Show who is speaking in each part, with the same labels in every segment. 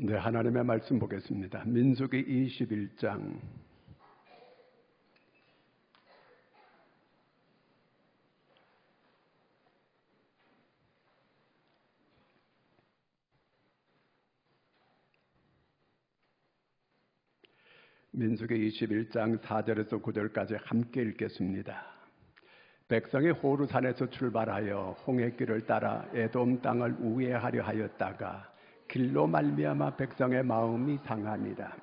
Speaker 1: 네, 하나님의 말씀 보겠습니다. 민수기 21장. 민수기 21장 4절에서 9절까지 함께 읽겠습니다. 백성이 호르산에서 출발하여 홍해길을 따라 에돔 땅을 우회하려 하였다가 길로 말미암아 백성의 마음이 상하니라.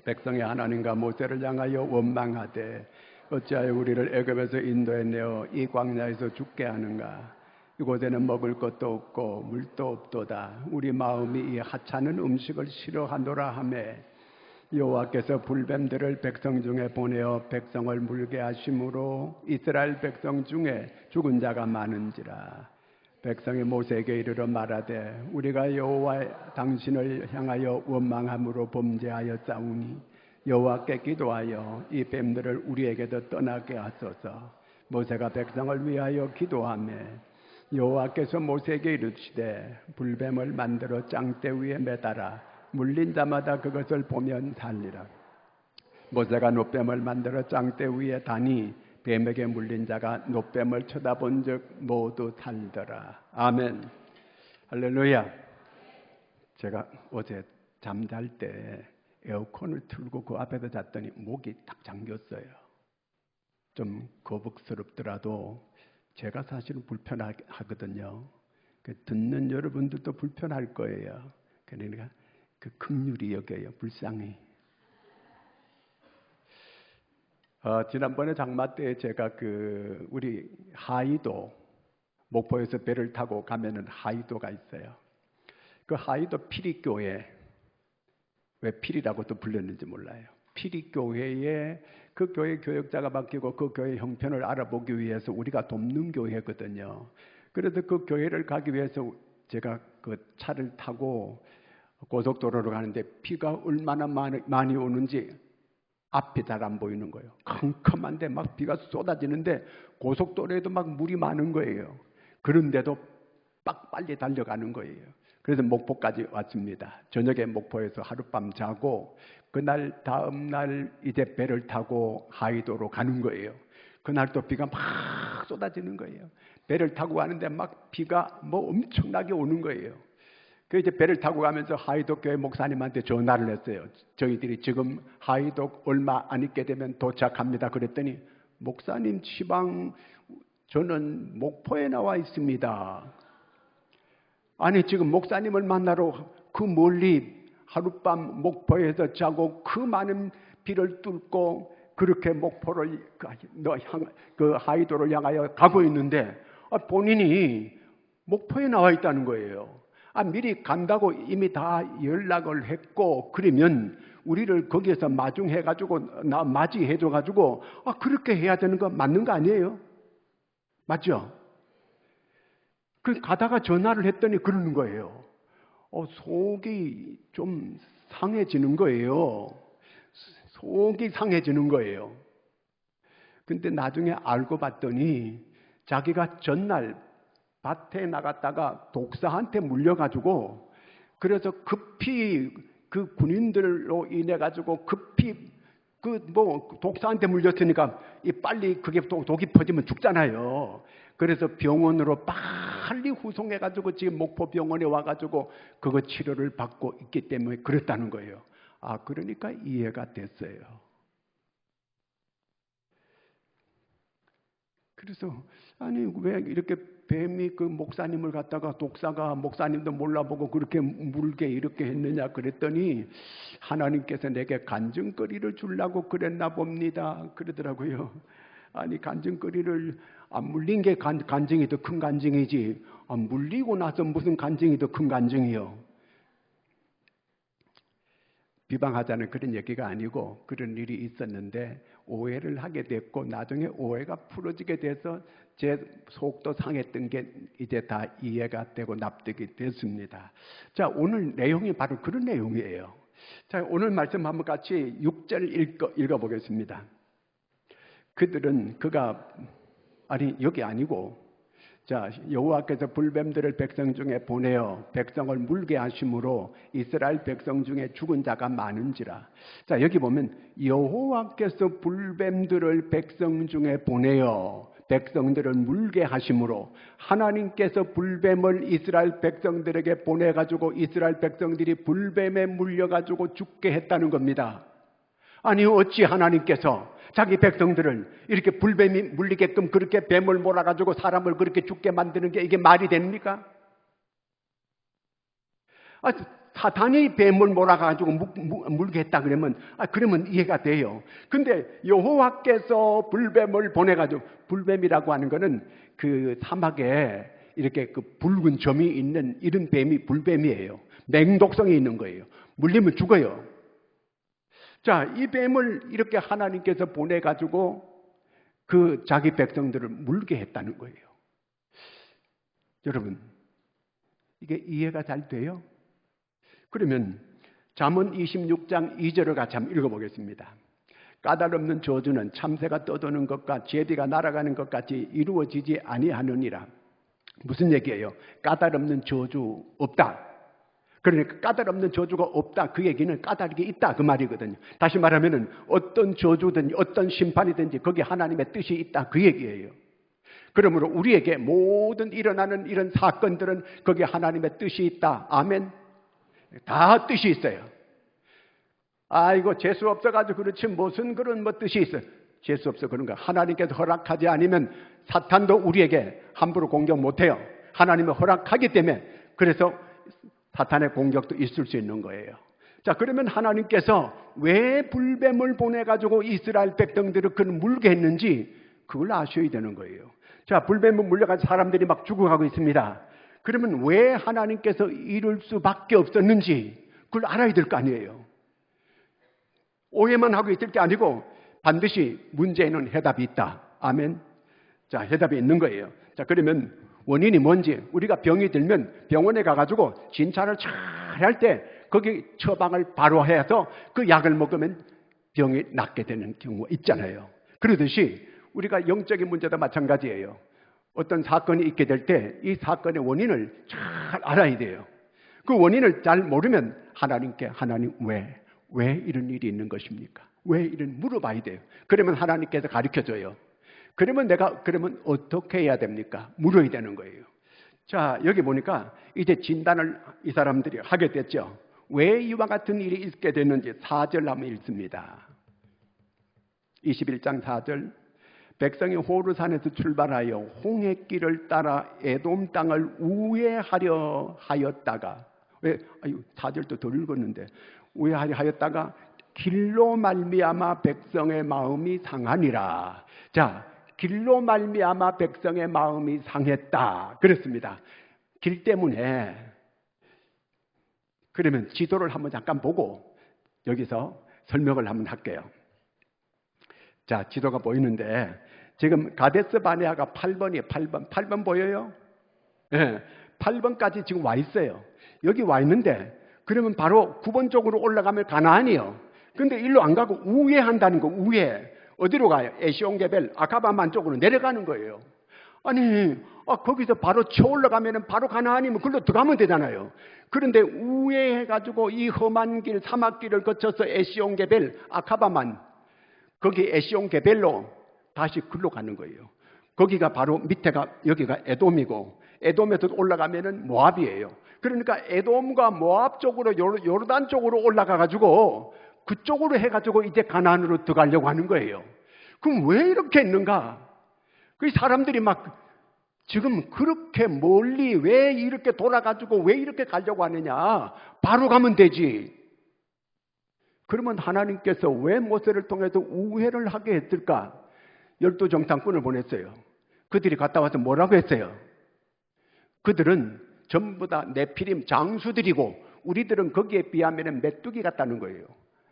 Speaker 1: 백성이 하나님과 모세를 향하여 원망하되 어찌하여 우리를 애굽에서 인도해 내어 이 광야에서 죽게 하는가? 이곳에는 먹을 것도 없고 물도 없도다. 우리 마음이 이 하찮은 음식을 싫어하노라 하매 여호와께서 불뱀들을 백성 중에 보내어 백성을 물게 하심으로 이스라엘 백성 중에 죽은 자가 많은지라. 백성이 모세에게 이르러 말하되 우리가 여호와 당신을 향하여 원망함으로 범죄하였사오니 여호와께 기도하여 이 뱀들을 우리에게도 떠나게 하소서. 모세가 백성을 위하여 기도하며 여호와께서 모세에게 이르시되 불뱀을 만들어 장대 위에 매달아 물린 자마다 그것을 보면 살리라. 모세가 놋뱀을 만들어 장대 위에 다니 뱀에게 물린 자가 놋뱀을 쳐다본 즉 모두 살더라. 아멘. 할렐루야. 제가 어제 잠잘 때 에어컨을 틀고 그 앞에서 잤더니 목이 딱 잠겼어요. 좀 거북스럽더라도 제가 사실은 불편하거든요. 듣는 여러분들도 불편할 거예요. 그러니까 그 긍휼히 여겨요. 불쌍히. 지난번에 장마 때 제가 우리 하이도 목포에서 배를 타고 가면은 하이도가 있어요. 그 하이도 피리교회, 왜 피리라고 또 불렸는지 몰라요. 피리교회에 그 교회 교역자가 바뀌고 그 교회 형편을 알아보기 위해서 우리가 돕는 교회거든요. 그래서 그 교회를 가기 위해서 제가 그 차를 타고 고속도로로 가는데 비가 얼마나 많이 오는지 앞이 잘 안 보이는 거예요. 컴컴한데 막 비가 쏟아지는데 고속도로에도 막 물이 많은 거예요. 그런데도 막 빨리 달려가는 거예요. 그래서 목포까지 왔습니다. 저녁에 목포에서 하룻밤 자고 그날 다음날 이제 배를 타고 하이도로 가는 거예요. 그날 또 비가 막 쏟아지는 거예요. 배를 타고 가는데 막 비가 뭐 엄청나게 오는 거예요. 그 이제 배를 타고 가면서 하이도 교회 목사님한테 전화를 했어요. 저희들이 지금 하이도 얼마 안 있게 되면 도착합니다. 그랬더니 목사님 시방 저는 목포에 나와 있습니다. 아니 지금 목사님을 만나러 그 멀리 하룻밤 목포에서 자고 그 많은 비를 뚫고 그렇게 목포를 그 하이도를 향하여 가고 있는데 본인이 목포에 나와 있다는 거예요. 미리 간다고 이미 다 연락을 했고 그러면 우리를 거기에서 마중해가지고 맞이해줘가지고 그렇게 해야 되는 거 맞는 거 아니에요? 맞죠? 그 가다가 전화를 했더니 그러는 거예요. 속이 좀 상해지는 거예요. 속이 상해지는 거예요. 근데 나중에 알고 봤더니 자기가 전날 밭에 나갔다가 독사한테 물려가지고 그래서 급히 그 군인들로 인해 가지고 급히 독사한테 물렸으니까 빨리 그게 독이 퍼지면 죽잖아요. 그래서 병원으로 빨리 후송해 가지고 지금 목포 병원에 와가지고 그거 치료를 받고 있기 때문에 그랬다는 거예요. 그러니까 이해가 됐어요. 그래서 왜 이렇게 뱀이 그 목사님을 갖다가 독사가 목사님도 몰라보고 그렇게 물게 이렇게 했느냐 그랬더니 하나님께서 내게 간증거리를 주려고 그랬나 봅니다. 그러더라고요. 간증거리를 안 물린 게 간증이 더 큰 간증이지 물리고 나서 무슨 간증이 더 큰 간증이요. 비방하자는 그런 얘기가 아니고 그런 일이 있었는데 오해를 하게 됐고 나중에 오해가 풀어지게 돼서 제 속도 상했던 게 이제 다 이해가 되고 납득이 됐습니다. 자, 오늘 내용이 바로 그런 내용이에요. 자, 오늘 말씀 한번 같이 6절 읽어보겠습니다. 그들은 여기 아니고 자, 여호와께서 불뱀들을 백성 중에 보내어 백성을 물게 하심으로 이스라엘 백성 중에 죽은 자가 많은지라. 자, 여기 보면 여호와께서 불뱀들을 백성 중에 보내어 백성들을 물게 하심으로, 하나님께서 불뱀을 이스라엘 백성들에게 보내가지고 이스라엘 백성들이 불뱀에 물려가지고 죽게 했다는 겁니다. 아니, 어찌 하나님께서 자기 백성들을 이렇게 불뱀이 물리게끔 그렇게 뱀을 몰아가지고 사람을 그렇게 죽게 만드는 게 이게 말이 됩니까? 사탄이 뱀을 몰아가지고 물게 했다 그러면, 그러면 이해가 돼요. 근데 여호와께서 불뱀을 보내가지고, 불뱀이라고 하는 거는 그 사막에 이렇게 그 붉은 점이 있는 이런 뱀이 불뱀이에요. 맹독성이 있는 거예요. 물리면 죽어요. 자, 이 뱀을 이렇게 하나님께서 보내가지고 그 자기 백성들을 물게 했다는 거예요. 여러분, 이게 이해가 잘 돼요? 그러면 잠언 26장 2절을 같이 한번 읽어보겠습니다. 까다롭는 저주는 참새가 떠도는 것과 제비가 날아가는 것 같이 이루어지지 아니하느니라. 무슨 얘기예요? 까다롭는 저주 없다. 그러니까 까다롭는 저주가 없다. 그 얘기는 까다롭게 있다 그 말이거든요. 다시 말하면 어떤 저주든지 어떤 심판이든지 거기에 하나님의 뜻이 있다 그 얘기예요. 그러므로 우리에게 모든 일어나는 이런 사건들은 거기에 하나님의 뜻이 있다. 아멘. 다 뜻이 있어요. 아이고 재수 없어가지고 그렇지 무슨 그런 뜻이 있어요. 재수 없어 그런 거. 하나님께서 허락하지 않으면 사탄도 우리에게 함부로 공격 못해요. 하나님이 허락하기 때문에, 그래서 사탄의 공격도 있을 수 있는 거예요. 자, 그러면 하나님께서 왜 불뱀을 보내가지고 이스라엘 백성들을 그 물게 했는지 그걸 아셔야 되는 거예요. 자, 불뱀을 물려가지고 사람들이 막 죽어가고 있습니다. 그러면 왜 하나님께서 이럴 수밖에 없었는지 그걸 알아야 될 거 아니에요. 오해만 하고 있을 게 아니고 반드시 문제에는 해답이 있다. 아멘. 자, 해답이 있는 거예요. 자, 그러면 원인이 뭔지, 우리가 병이 들면 병원에 가가지고 진찰을 잘 할 때 거기 처방을 바로 해서 그 약을 먹으면 병이 낫게 되는 경우가 있잖아요. 그러듯이 우리가 영적인 문제도 마찬가지예요. 어떤 사건이 있게 될 때 이 사건의 원인을 잘 알아야 돼요. 그 원인을 잘 모르면 하나님께, 하나님 왜 이런 일이 있는 것입니까? 왜 이런 물어봐야 돼요. 그러면 하나님께서 가르쳐줘요. 그러면 그러면 어떻게 해야 됩니까? 물어야 되는 거예요. 자, 여기 보니까 이제 진단을 이 사람들이 하게 됐죠. 왜 이와 같은 일이 있게 됐는지 4절 한번 읽습니다. 21장 4절. 백성이 호르산에서 출발하여 홍해길을 따라 에돔 땅을 우회하려 하였다가, 4절도 더 읽었는데, 우회하려 하였다가 길로 말미암아 백성의 마음이 상하니라. 자, 길로 말미암아 백성의 마음이 상했다 그랬습니다. 길 때문에. 그러면 지도를 한번 잠깐 보고 여기서 설명을 한번 할게요. 자, 지도가 보이는데 지금 가데스 바네아가 8번이에요. 8번 보여요? 네, 8번까지 지금 와 있어요. 여기 와 있는데 그러면 바로 9번 쪽으로 올라가면 가나안이요. 근데 일로 안 가고 우회한다는 거. 우회. 어디로 가요? 에시온게벨, 아카바만 쪽으로 내려가는 거예요. 아니, 거기서 바로 쳐 올라가면 바로 가나안이면 그걸로 들어가면 되잖아요. 그런데 우회해가지고 이 험한 길, 사막길을 거쳐서 에시온게벨, 아카바만, 거기 에시온게벨로 다시 글로 가는 거예요. 거기가 바로 밑에가, 여기가 에돔이고, 에돔에서 올라가면은 모압이에요. 그러니까 에돔과 모압 쪽으로, 요르단 쪽으로 올라가가지고 그쪽으로 해가지고 이제 가나안으로 들어가려고 하는 거예요. 그럼 왜 이렇게 했는가? 그 사람들이 막 지금 그렇게 멀리 왜 이렇게 돌아가지고 왜 이렇게 가려고 하느냐? 바로 가면 되지. 그러면 하나님께서 왜 모세를 통해서 우회를 하게 했을까? 12정탐꾼을 보냈어요. 그들이 갔다 와서 뭐라고 했어요? 그들은 전부 다 네피림 장수들이고 우리들은 거기에 비하면 메뚜기 같다는 거예요.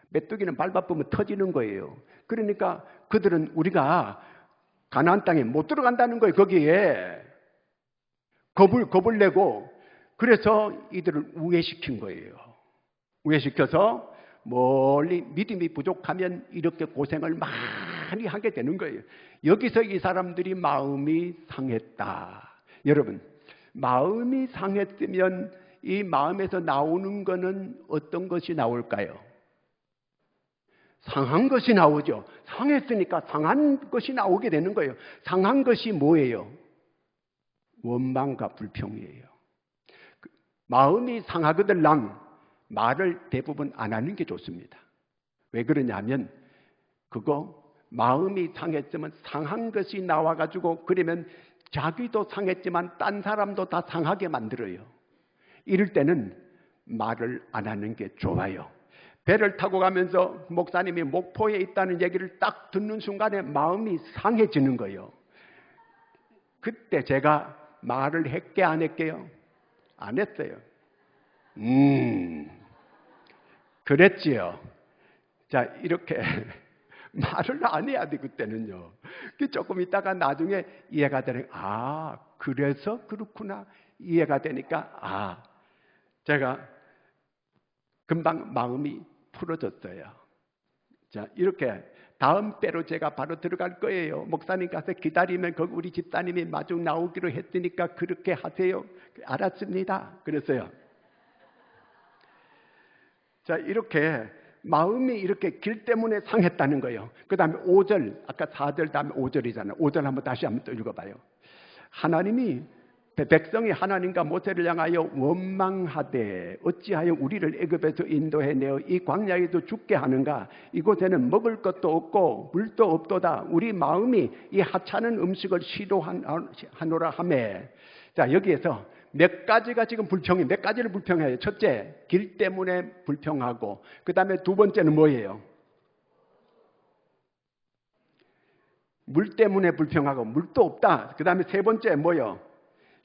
Speaker 1: 메뚜기는 밟아보면 터지는 거예요. 그러니까 그들은 우리가 가나안 땅에 못 들어간다는 거예요. 거기에 겁을 내고, 그래서 이들을 우회시킨 거예요. 우회시켜서 멀리 믿음이 부족하면 이렇게 고생을 많이 하게 되는 거예요. 여기서 이 사람들이 마음이 상했다. 여러분, 마음이 상했으면 이 마음에서 나오는 것은 어떤 것이 나올까요? 상한 것이 나오죠. 상했으니까 상한 것이 나오게 되는 거예요. 상한 것이 뭐예요? 원망과 불평이에요. 마음이 상하거들랑 말을 대부분 안 하는 게 좋습니다. 왜 그러냐면 그거 마음이 상했으면 상한 것이 나와가지고 그러면 자기도 상했지만 딴 사람도 다 상하게 만들어요. 이럴 때는 말을 안 하는 게 좋아요. 배를 타고 가면서 목사님이 목포에 있다는 얘기를 딱 듣는 순간에 마음이 상해지는 거예요. 그때 제가 말을 했게 안 했게요? 안 했어요. 그랬지요. 자, 이렇게 말을 안 해야 돼, 그때는요. 조금 있다가 나중에 이해가 되는, 그래서 그렇구나. 이해가 되니까, 제가 금방 마음이 풀어졌어요. 자, 이렇게 다음 때로 제가 바로 들어갈 거예요. 목사님 가서 기다리면 거기 우리 집사님이 마중 나오기로 했으니까 그렇게 하세요. 알았습니다. 그랬어요. 자, 이렇게 마음이 이렇게 길 때문에 상했다는 거예요. 그 다음에 5절, 아까 4절 다음에 5절이잖아요. 5절 한번 다시 한번 또 읽어봐요. 하나님이 백성이 하나님과 모세를 향하여 원망하되 어찌하여 우리를 애굽에서 인도해내어 이 광야에도 죽게 하는가? 이곳에는 먹을 것도 없고 물도 없도다. 우리 마음이 이 하찮은 음식을 시도하노라 하며. 자, 여기에서 몇 가지가 지금 몇 가지를 불평해요. 첫째, 길 때문에 불평하고, 그 다음에 두 번째는 뭐예요? 물 때문에 불평하고, 물도 없다. 그 다음에 세 번째 뭐예요?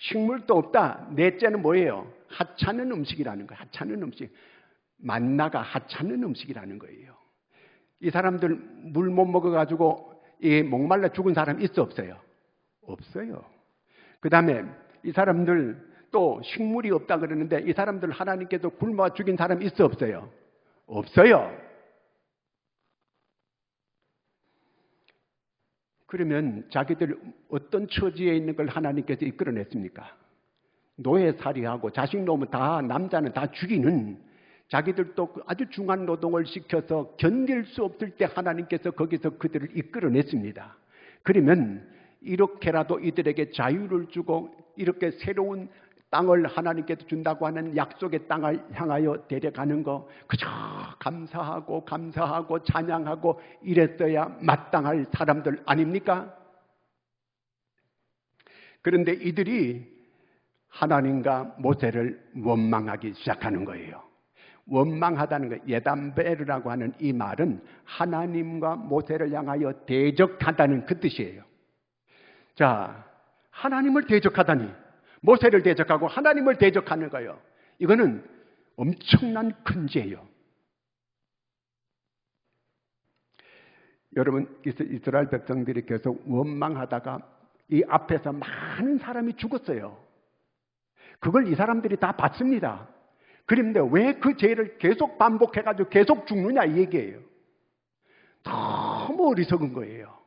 Speaker 1: 식물도 없다. 넷째는 뭐예요? 하찮은 음식이라는 거예요. 하찮은 음식. 만나가 하찮은 음식이라는 거예요. 이 사람들 물 못 먹어가지고 목말라 죽은 사람 있어 없어요? 없어요. 그 다음에 이 사람들 또 식물이 없다 그러는데 이 사람들 하나님께서 굶어 죽인 사람 있어 없어요? 없어요. 그러면 자기들 어떤 처지에 있는 걸 하나님께서 이끌어냈습니까? 노예살이하고 자식 놓으면 다 남자는 다 죽이는, 자기들도 아주 중한 노동을 시켜서 견딜 수 없을 때 하나님께서 거기서 그들을 이끌어냈습니다. 그러면 이렇게라도 이들에게 자유를 주고 이렇게 새로운 땅을 하나님께서 준다고 하는 약속의 땅을 향하여 데려가는 거, 그저 감사하고 찬양하고 이랬어야 마땅할 사람들 아닙니까? 그런데 이들이 하나님과 모세를 원망하기 시작하는 거예요. 원망하다는 거, 예담베르라고 하는 이 말은 하나님과 모세를 향하여 대적하다는 그 뜻이에요. 자, 하나님을 대적하다니, 모세를 대적하고 하나님을 대적하는 거예요. 이거는 엄청난 큰 죄예요. 여러분, 이스라엘 백성들이 계속 원망하다가 이 앞에서 많은 사람이 죽었어요. 그걸 이 사람들이 다 봤습니다. 그런데 왜 그 죄를 계속 반복해가지고 계속 죽느냐 이 얘기예요. 너무 어리석은 거예요.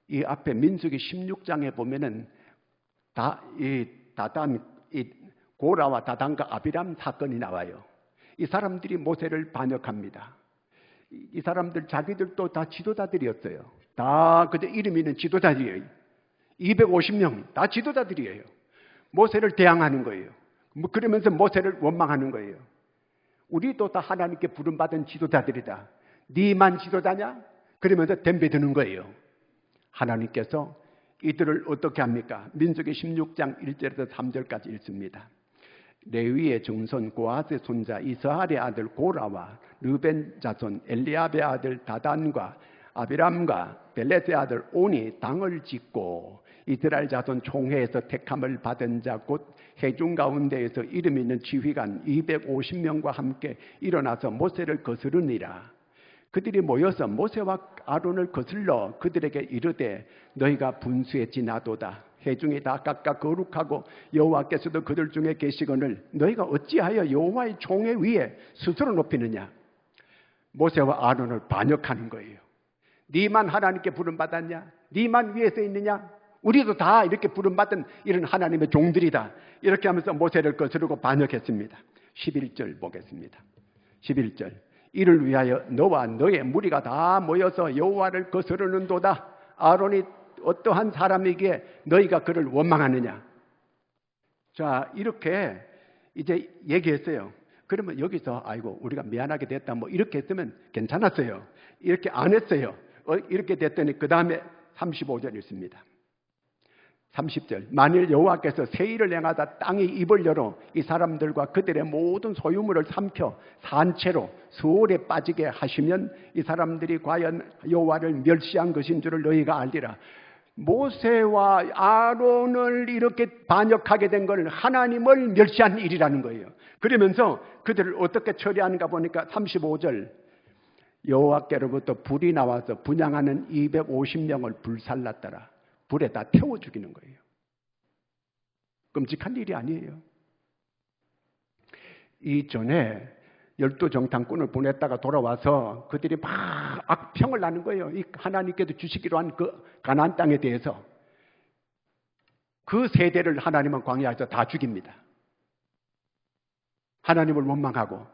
Speaker 1: 이 앞에 민수기 16장에 보면은 고라와 다단과 아비람 사건이 나와요. 이 사람들이 모세를 반역합니다. 이 사람들 자기들도 다 지도자들이었어요. 다 그저 이름 있는 지도자들이에요. 250명 다 지도자들이에요. 모세를 대항하는 거예요. 그러면서 모세를 원망하는 거예요. 우리도 다 하나님께 부름받은 지도자들이다. 네만 지도자냐? 그러면서 덤벼드는 거예요. 하나님께서 이들을 어떻게 합니까? 민수기 16장 1절에서 3절까지 읽습니다. 레위의 증손 고앗의 손자 이스할의 아들 고라와 르벤 자손 엘리압의 아들 다단과 아비람과 벨렛의 아들 온이 당을 짓고 이스라엘 자손 총회에서 택함을 받은 자 곧 회중 가운데에서 이름 있는 지휘관 250명과 함께 일어나서 모세를 거스르니라. 그들이 모여서 모세와 아론을 거슬러 그들에게 이르되 너희가 분수에 지나도다. 회중이 다 각각 거룩하고 여호와께서도 그들 중에 계시거늘 너희가 어찌하여 여호와의 총회 위에 스스로 높이느냐. 모세와 아론을 반역하는 거예요. 네만 하나님께 부름받았냐? 네만 위에서 있느냐? 우리도 다 이렇게 부름받은 이런 하나님의 종들이다. 이렇게 하면서 모세를 거스르고 반역했습니다. 11절 보겠습니다. 11절. 이를 위하여 너와 너의 무리가 다 모여서 여호와를 거스르는도다. 아론이 어떠한 사람이기에 너희가 그를 원망하느냐. 자, 이렇게 이제 얘기했어요. 그러면 여기서 아이고 우리가 미안하게 됐다 뭐 이렇게 했으면 괜찮았어요. 이렇게 안 했어요. 이렇게 됐더니 그 다음에 35절 있습니다. 30절. 만일 여호와께서 세일을 행하다 땅이 입을 열어 이 사람들과 그들의 모든 소유물을 삼켜 산채로 수월에 빠지게 하시면 이 사람들이 과연 여호와를 멸시한 것인 줄을 너희가 알리라. 모세와 아론을 이렇게 반역하게 된 걸 하나님을 멸시한 일이라는 거예요. 그러면서 그들을 어떻게 처리하는가 보니까 35절. 여호와께로부터 불이 나와서 분향하는 250명을 불살랐더라. 불에 다 태워 죽이는 거예요. 끔찍한 일이 아니에요. 이전에 12정탐꾼을 보냈다가 돌아와서 그들이 막 악평을 나는 거예요. 이 하나님께서 주시기로 한 그 가나안 땅에 대해서. 그 세대를 하나님은 광야에서 다 죽입니다. 하나님을 원망하고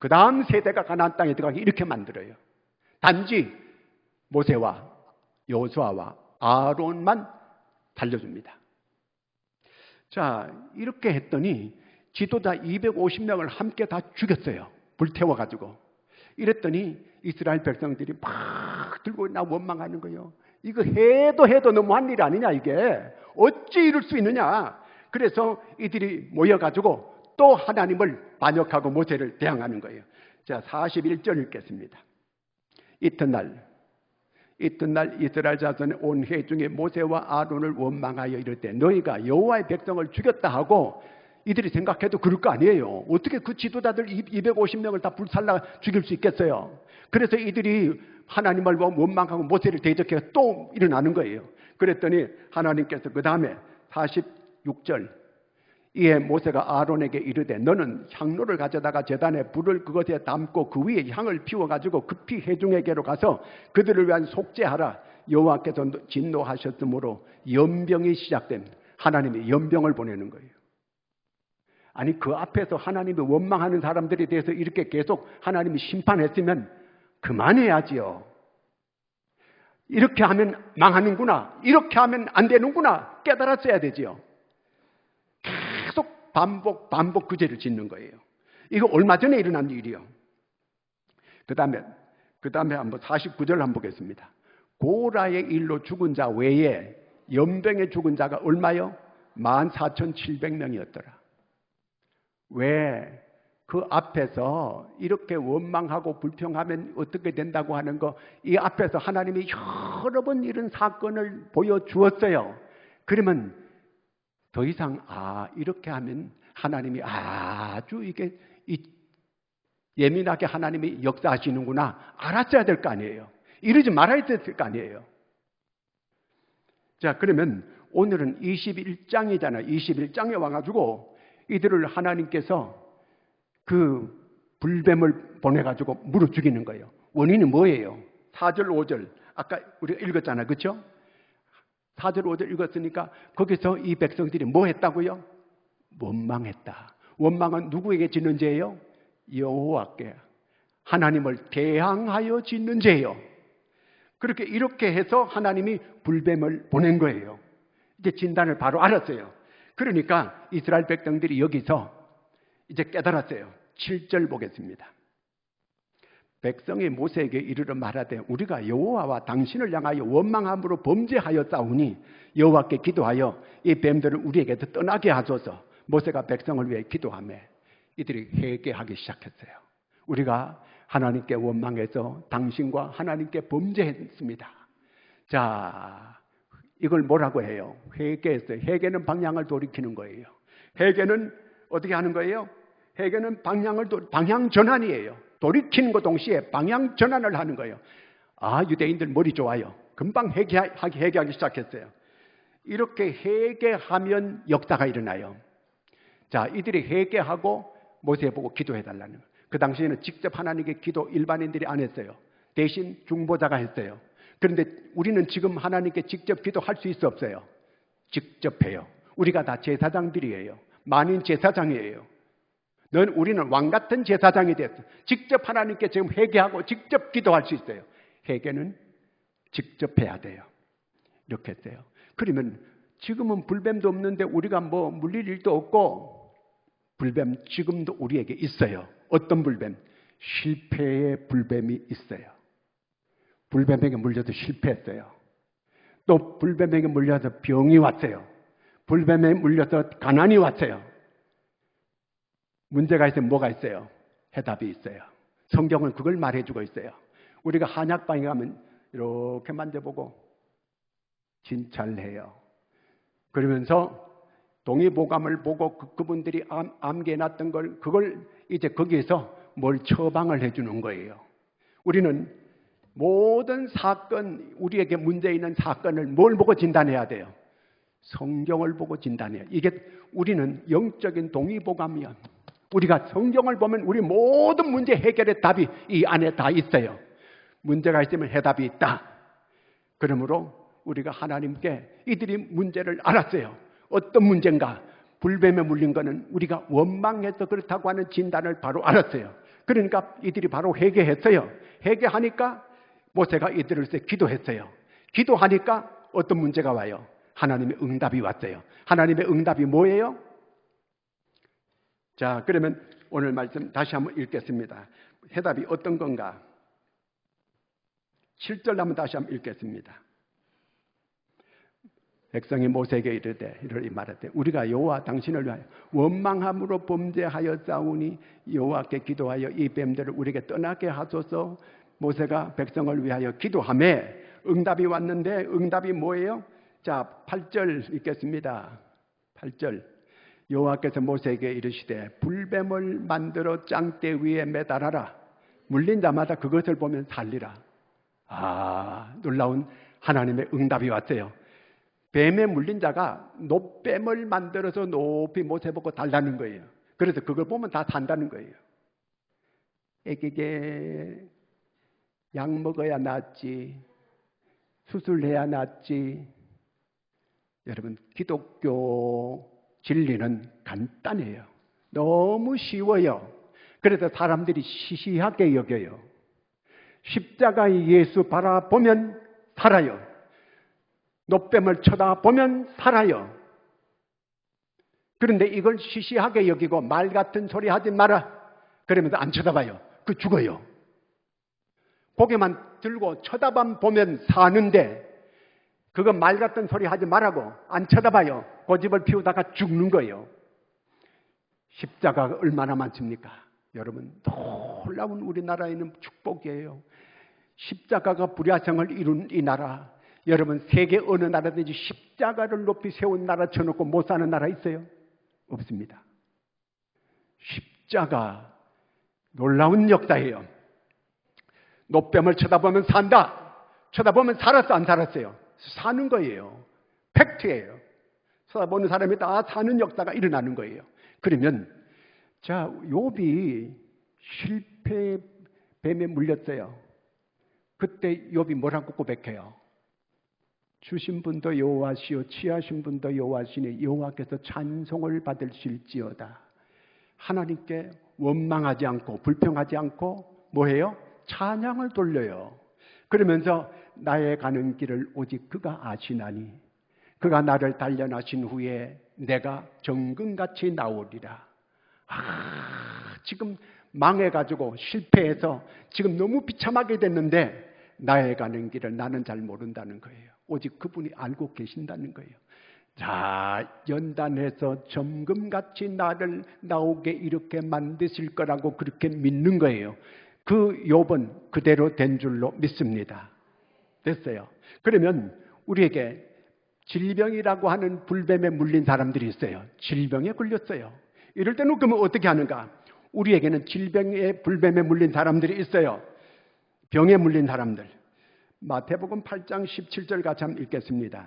Speaker 1: 그 다음 세대가 가나안 땅에 들어가게 이렇게 만들어요. 단지 모세와 여호수아와 아론만 살려줍니다. 자, 이렇게 했더니 지도자 250명을 함께 다 죽였어요. 불태워가지고. 이랬더니 이스라엘 백성들이 막 들고 나 원망하는 거예요. 이거 해도 너무한 일 아니냐 이게. 어찌 이럴 수 있느냐. 그래서 이들이 모여가지고 또 하나님을 반역하고 모세를 대항하는 거예요. 자, 41절 읽겠습니다. 이튿날 이스라엘 자손의 온 회중에 모세와 아론을 원망하여 이를 때 너희가 여호와의 백성을 죽였다 하고 이들이 생각해도 그럴 거 아니에요. 어떻게 그 지도자들 250명을 다 불살라 죽일 수 있겠어요. 그래서 이들이 하나님을 원망하고 모세를 대적해서 또 일어나는 거예요. 그랬더니 하나님께서 그 다음에 46절 이에 모세가 아론에게 이르되 너는 향로를 가져다가 제단에 불을 그것에 담고 그 위에 향을 피워가지고 급히 회중에게로 가서 그들을 위한 속죄하라. 여호와께서 진노하셨으므로 연병이 시작됩니다. 하나님이 연병을 보내는 거예요. 아니 그 앞에서 하나님이 원망하는 사람들에 대해서 이렇게 계속 하나님이 심판했으면 그만해야지요. 이렇게 하면 망하는구나. 이렇게 하면 안 되는구나. 깨달았어야 되지요. 계속 반복 그 죄를 짓는 거예요. 이거 얼마 전에 일어난 일이요. 그 다음에 한번 49절 한번 보겠습니다. 고라의 일로 죽은 자 외에 연병에 죽은 자가 얼마요? 14,700명이었더라. 왜 그 앞에서 이렇게 원망하고 불평하면 어떻게 된다고 하는 거, 이 앞에서 하나님이 여러 번 이런 사건을 보여주었어요. 그러면 더 이상 이렇게 하면 하나님이 아주 이게 예민하게 하나님이 역사하시는구나 알았어야 될 거 아니에요. 이러지 말아야 될 거 아니에요. 자, 그러면 오늘은 21장이잖아요. 21장에 와가지고 이들을 하나님께서 그 불뱀을 보내가지고 물어 죽이는 거예요. 원인이 뭐예요? 4절 5절 아까 우리가 읽었잖아요. 그렇죠? 4절 5절 읽었으니까 거기서 이 백성들이 뭐 했다고요? 원망했다. 원망은 누구에게 짓는 죄예요? 여호와께 하나님을 대항하여 짓는 죄예요. 그렇게 이렇게 해서 하나님이 불뱀을 보낸 거예요. 이제 진단을 바로 알았어요. 그러니까 이스라엘 백성들이 여기서 이제 깨달았어요. 7절 보겠습니다. 백성이 모세에게 이르러 말하되 우리가 여호와와 당신을 향하여 원망함으로 범죄하였사오니 여호와께 기도하여 이 뱀들을 우리에게서 떠나게 하소서. 모세가 백성을 위해 기도하며 이들이 회개하기 시작했어요. 우리가 하나님께 원망해서 당신과 하나님께 범죄했습니다. 자, 이걸 뭐라고 해요? 회개했어요. 회개는 방향을 돌이키는 거예요. 회개는 어떻게 하는 거예요? 회개는 방향 전환이에요. 돌이키는 것 동시에 방향 전환을 하는 거예요. 유대인들 머리 좋아요. 금방 회개하기 시작했어요. 이렇게 회개하면 역사가 일어나요. 자, 이들이 회개하고 모세 보고 기도해달라는 거예요. 그 당시에는 직접 하나님께 기도 일반인들이 안 했어요. 대신 중보자가 했어요. 그런데 우리는 지금 하나님께 직접 기도할 수 있어 없어요? 직접 해요. 우리가 다 제사장들이에요. 만인 제사장이에요. 우리는 왕 같은 제사장이 됐어. 직접 하나님께 지금 회개하고 직접 기도할 수 있어요. 회개는 직접 해야 돼요. 이렇게 했어요. 그러면 지금은 불뱀도 없는데 우리가 뭐 물릴 일도 없고, 불뱀 지금도 우리에게 있어요. 어떤 불뱀? 실패의 불뱀이 있어요. 불뱀에게 물려서 실패했어요. 또 불뱀에게 물려서 병이 왔어요. 불뱀에 물려서 가난이 왔어요. 문제가 있으면 뭐가 있어요? 해답이 있어요. 성경은 그걸 말해주고 있어요. 우리가 한약방에 가면 이렇게 만져보고 진찰해요. 그러면서 동의보감을 보고 그분들이 암기해놨던 걸, 그걸 이제 거기에서 뭘 처방을 해주는 거예요. 우리는 모든 사건, 우리에게 문제 있는 사건을 뭘 보고 진단해야 돼요? 성경을 보고 진단해요. 이게 우리는 영적인 동의보감이야. 우리가 성경을 보면 우리 모든 문제 해결의 답이 이 안에 다 있어요. 문제가 있으면 해답이 있다. 그러므로 우리가 하나님께 이들이 문제를 알았어요. 어떤 문제인가? 불뱀에 물린 거는 우리가 원망해서 그렇다고 하는 진단을 바로 알았어요. 그러니까 이들이 바로 회개했어요. 회개하니까 모세가 이들을 위해 기도했어요. 기도하니까 어떤 문제가 와요? 하나님의 응답이 왔어요. 하나님의 응답이 뭐예요? 자, 그러면 오늘 말씀 다시 한번 읽겠습니다. 해답이 어떤 건가? 7절 한번 다시 한번 읽겠습니다. 백성이 모세에게 이르되 이러리 말하되 우리가 여호와 당신을 위하여 원망함으로 범죄하여 싸우니 여호와께 기도하여 이 뱀들을 우리에게 떠나게 하소서. 모세가 백성을 위하여 기도하매 응답이 왔는데 응답이 뭐예요? 자, 8절 읽겠습니다. 8절 여호와께서 모세에게 이르시되 불뱀을 만들어 짱대 위에 매달아라. 물린 자마다 그것을 보면 살리라. 놀라운 하나님의 응답이 왔어요. 뱀에 물린 자가 노뱀을 만들어서 높이 모세 보고 달라는 거예요. 그래서 그걸 보면 다 산다는 거예요. 애기게 약 먹어야 낫지, 수술해야 낫지. 여러분, 기독교 진리는 간단해요. 너무 쉬워요. 그래서 사람들이 시시하게 여겨요. 십자가의 예수 바라보면 살아요. 노뱀을 쳐다보면 살아요. 그런데 이걸 시시하게 여기고 말 같은 소리 하지 마라. 그러면서 안 쳐다봐요. 그 죽어요. 고개만 들고 쳐다만 보면 사는데 그거 말 같은 소리 하지 말라고 안 쳐다봐요. 고집을 피우다가 죽는 거예요. 십자가가 얼마나 많습니까? 여러분, 놀라운 우리나라에는 축복이에요. 십자가가 불야성을 이룬 이 나라, 여러분 세계 어느 나라든지 십자가를 높이 세운 나라 쳐놓고 못 사는 나라 있어요? 없습니다. 십자가 놀라운 역사예요. 노뱀을 쳐다보면 산다. 쳐다보면 살았어, 안 살았어요? 사는 거예요. 팩트예요. 쳐다보는 사람이 다 사는 역사가 일어나는 거예요. 그러면 자, 욥이 실패 뱀에 물렸어요. 그때 욥이 뭐라고 고백해요? 주신 분도 여호와시요 취하신 분도 여호와시니 여호와께서 찬송을 받으실지어다. 하나님께 원망하지 않고 불평하지 않고 뭐해요? 찬양을 돌려요. 그러면서 나의 가는 길을 오직 그가 아시나니 그가 나를 단련하신 후에 내가 정금같이 나오리라. 지금 망해가지고 실패해서 지금 너무 비참하게 됐는데 나의 가는 길을 나는 잘 모른다는 거예요. 오직 그분이 알고 계신다는 거예요. 자, 연단해서 정금같이 나를 나오게 이렇게 만드실 거라고 그렇게 믿는 거예요. 그 욥은 그대로 된 줄로 믿습니다. 됐어요. 그러면 우리에게 질병이라고 하는 불뱀에 물린 사람들이 있어요. 질병에 걸렸어요. 이럴 때는 그러면 어떻게 하는가? 우리에게는 질병에 불뱀에 물린 사람들이 있어요. 병에 물린 사람들. 마태복음 8장 17절 같이 한번 읽겠습니다.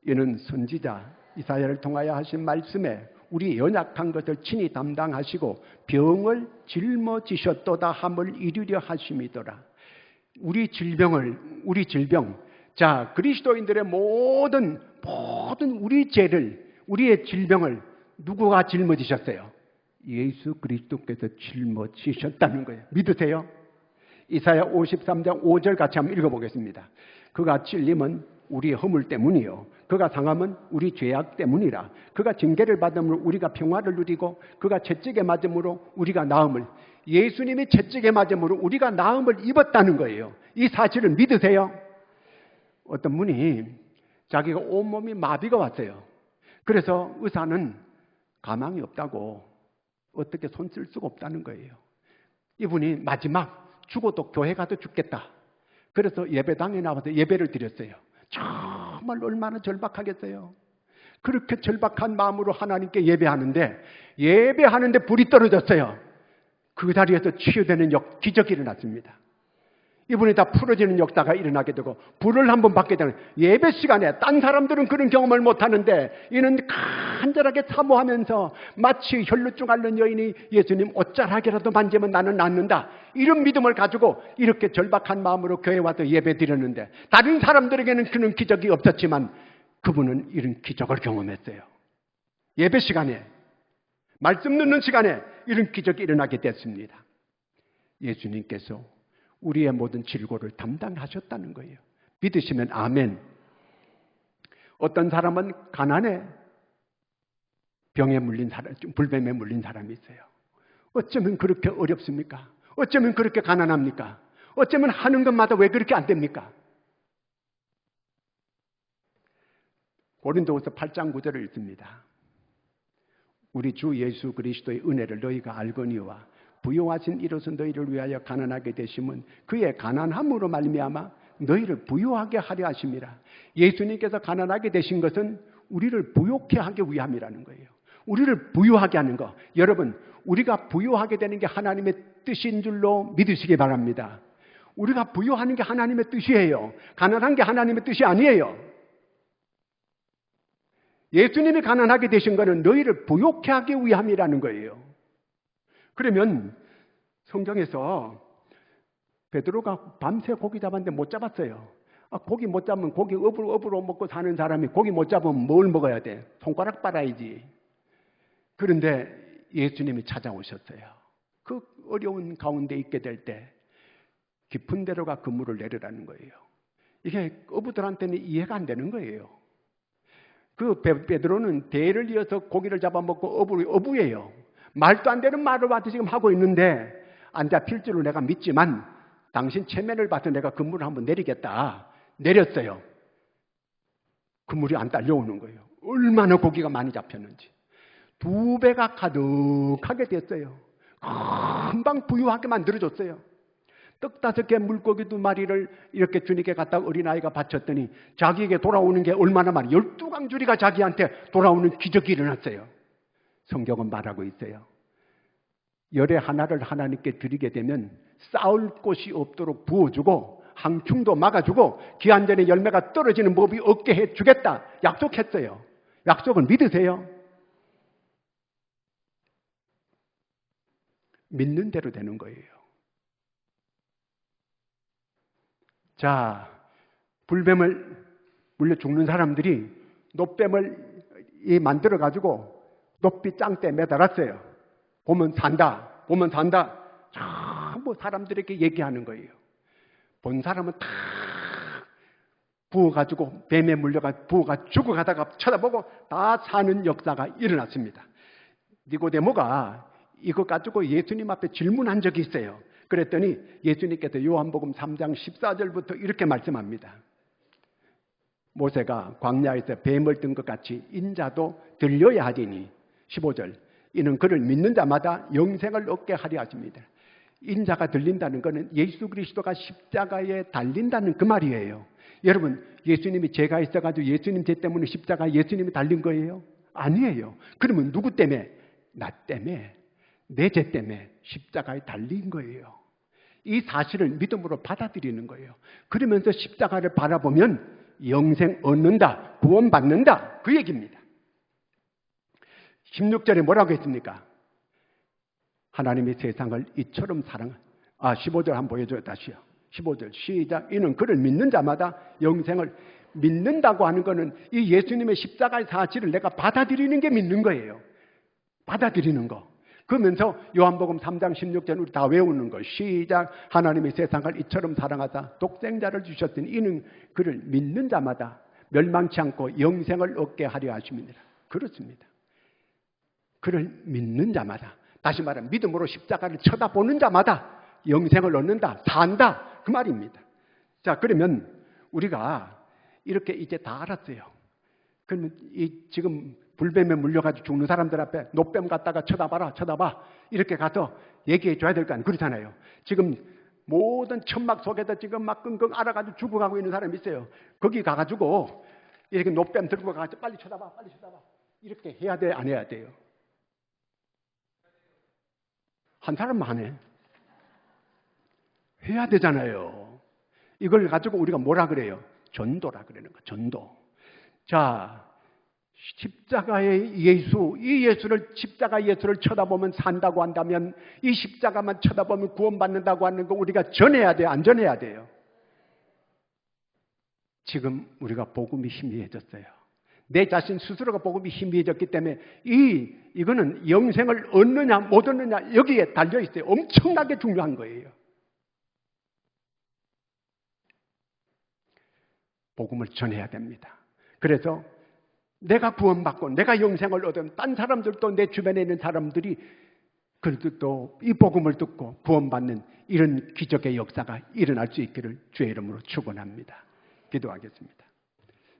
Speaker 1: 이는 선지자 이사야를 통하여 하신 말씀에 우리 연약한 것을 친히 담당하시고 병을 짊어지셨도다 함을 이루려 하심이더라. 우리 질병, 자, 그리스도인들의 모든 우리 죄를, 우리의 질병을 누구가 짊어지셨어요? 예수 그리스도께서 짊어지셨다는 거예요. 믿으세요? 이사야 53장 5절 같이 한번 읽어보겠습니다. 그가 찔림은 우리의 허물 때문이요, 그가 상함은 우리 죄악 때문이라. 그가 징계를 받음으로 우리가 평화를 누리고 그가 채찍에 맞음으로 우리가 나음을, 예수님이 채찍에 맞음으로 우리가 나음을 입었다는 거예요. 이 사실을 믿으세요? 어떤 분이 자기가 온몸이 마비가 왔어요. 그래서 의사는 가망이 없다고, 어떻게 손 쓸 수가 없다는 거예요. 이분이 마지막 죽어도 교회 가도 죽겠다. 그래서 예배당에 나와서 예배를 드렸어요. 정말 얼마나 절박하겠어요. 그렇게 절박한 마음으로 하나님께 예배하는데 불이 떨어졌어요. 그 자리에서 치유되는 기적이 일어났습니다. 이분이 다 풀어지는 역사가 일어나게 되고 불을 한번 받게 되는 예배 시간에, 딴 사람들은 그런 경험을 못하는데 이는 간절하게 사모하면서 마치 혈루증 앓는 여인이 예수님 옷자락이라도 만지면 나는 낫는다, 이런 믿음을 가지고 이렇게 절박한 마음으로 교회에 와서 예배 드렸는데, 다른 사람들에게는 그런 기적이 없었지만 그분은 이런 기적을 경험했어요. 예배 시간에, 말씀 듣는 시간에 이런 기적이 일어나게 됐습니다. 예수님께서 우리의 모든 질고를 담당하셨다는 거예요. 믿으시면 아멘. 어떤 사람은 가난에, 병에 물린 사람, 불뱀에 물린 사람이 있어요. 어쩌면 그렇게 어렵습니까? 어쩌면 그렇게 가난합니까? 어쩌면 하는 것마다 왜 그렇게 안 됩니까? 고린도후서 8장 9절을 읽습니다. 우리 주 예수 그리스도의 은혜를 너희가 알거니와 부요하신 이로서 너희를 위하여 가난하게 되심은 그의 가난함으로 말미암아 너희를 부요하게 하려 하심이라. 예수님께서 가난하게 되신 것은 우리를 부요케 하기 위함이라는 거예요. 우리를 부요하게 하는 거. 여러분, 우리가 부요하게 되는 게 하나님의 뜻인 줄로 믿으시기 바랍니다. 우리가 부요하는 게 하나님의 뜻이에요. 가난한 게 하나님의 뜻이 아니에요. 예수님이 가난하게 되신 것은 너희를 부요케 하기 위함이라는 거예요. 그러면 성경에서 베드로가 밤새 고기 잡았는데 못 잡았어요. 고기 못 잡으면 고기 업으로 먹고 사는 사람이 고기 못 잡으면 뭘 먹어야 돼? 손가락 빨아야지. 그런데 예수님이 찾아오셨어요. 그 어려운 가운데 있게 될 때 깊은 데로가 그물을 내리라는 거예요. 이게 어부들한테는 이해가 안 되는 거예요. 그 베드로는 대를 이어서 고기를 잡아먹고 어부예요. 말도 안 되는 말을 와서 지금 하고 있는데 안 잡힐 줄로 내가 믿지만 당신 체면을 봐서 내가 그물을 한번 내리겠다. 내렸어요. 그물이 안 딸려오는 거예요. 얼마나 고기가 많이 잡혔는지. 2배가 가득하게 됐어요. 금방 부유하게 만들어줬어요. 떡 5개 물고기 2마리를 이렇게 주님께 갖다 어린아이가 바쳤더니 자기에게 돌아오는 게 얼마나 많이, 12강줄이가 자기한테 돌아오는 기적이 일어났어요. 성경은 말하고 있어요. 열의 하나를 하나님께 드리게 되면 쌓을 곳이 없도록 부어주고 항충도 막아주고 기한전에 열매가 떨어지는 법이 없게 해주겠다 약속했어요. 약속을 믿으세요? 믿는 대로 되는 거예요. 자, 불뱀을 물려 죽는 사람들이 놋뱀을 만들어가지고 높이 짱대 매달았어요. 보면 산다. 전부 사람들에게 얘기하는 거예요. 본 사람은 다 부어가지고 뱀에 물려가 부어가 죽어가다가 쳐다보고 다 사는 역사가 일어났습니다. 니고데모가 이거 가지고 예수님 앞에 질문한 적이 있어요. 그랬더니 예수님께서 요한복음 3장 14절부터 이렇게 말씀합니다. 모세가 광야에서 뱀을 든 것 같이 인자도 들려야 하리니 15절 이는 그를 믿는 자마다 영생을 얻게 하려 하십니다. 인자가 들린다는 것은 예수 그리스도가 십자가에 달린다는 그 말이에요. 여러분, 예수님이 죄가 있어가지고 예수님 죄 때문에 십자가에 예수님이 달린 거예요? 아니에요. 그러면 누구 때문에? 나 때문에, 내 죄 때문에 십자가에 달린 거예요. 이 사실을 믿음으로 받아들이는 거예요. 그러면서 십자가를 바라보면 영생 얻는다, 구원받는다, 그 얘기입니다. 16절에 뭐라고 했습니까? 하나님이 세상을 이처럼 15절 한번 보여줘요. 다시요. 15절 시작. 이는 그를 믿는 자마다 영생을 믿는다고 하는 것은 이 예수님의 십자가의 사실을 내가 받아들이는 게 믿는 거예요. 받아들이는 거. 그러면서 요한복음 3장 16절 우리 다 외우는 거. 시작. 하나님이 세상을 이처럼 사랑하사 독생자를 주셨더니 이는 그를 믿는 자마다 멸망치 않고 영생을 얻게 하려 하심이니라. 그렇습니다. 그를 믿는 자마다, 다시 말하면 믿음으로 십자가를 쳐다보는 자마다 영생을 얻는다, 산다, 그 말입니다. 자, 그러면 우리가 이렇게 이제 다 알았어요. 그러면 지금 불뱀에 물려가지고 죽는 사람들 앞에 노뱀 갖다가 쳐다봐 이렇게 가서 얘기해 줘야 될 거 아니에요. 그렇잖아요. 지금 모든 천막 속에서 지금 막 끙끙 앓아가지고 죽어가고 있는 사람이 있어요. 거기 가가지고 이렇게 노뱀 들고 가가지고 빨리 쳐다봐 이렇게 해야 돼, 안 해야 돼요? 한 사람만 하네. 해야 되잖아요. 이걸 가지고 우리가 뭐라 그래요? 전도라 그러는 거. 전도. 자, 십자가의 예수, 이 예수를, 십자가 예수를 쳐다보면 산다고 한다면 이 십자가만 쳐다보면 구원받는다고 하는 거 우리가 전해야 돼요? 안 전해야 돼요? 지금 우리가 복음이 희미해졌어요. 내 자신 스스로가 복음이 희미해졌기 때문에 이거는 영생을 얻느냐 못 얻느냐 여기에 달려있어요. 엄청나게 중요한 거예요. 복음을 전해야 됩니다. 그래서 내가 구원받고 내가 영생을 얻으면 딴 사람들도, 내 주변에 있는 사람들이 그들도 이 복음을 듣고 구원받는 이런 기적의 역사가 일어날 수 있기를 주의 이름으로 축원합니다. 기도하겠습니다.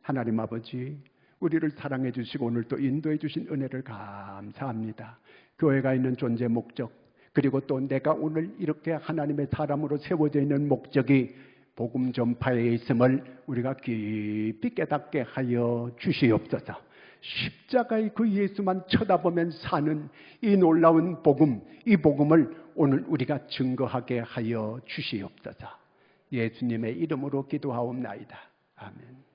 Speaker 1: 하나님 아버지, 우리를 사랑해 주시고 오늘 또 인도해 주신 은혜를 감사합니다. 교회가 있는 존재 목적, 그리고 또 내가 오늘 이렇게 하나님의 사람으로 세워져 있는 목적이 복음 전파에 있음을 우리가 깊이 깨닫게 하여 주시옵소서. 십자가의 그 예수만 쳐다보면 사는 이 놀라운 복음, 이 복음을 오늘 우리가 증거하게 하여 주시옵소서. 예수님의 이름으로 기도하옵나이다. 아멘.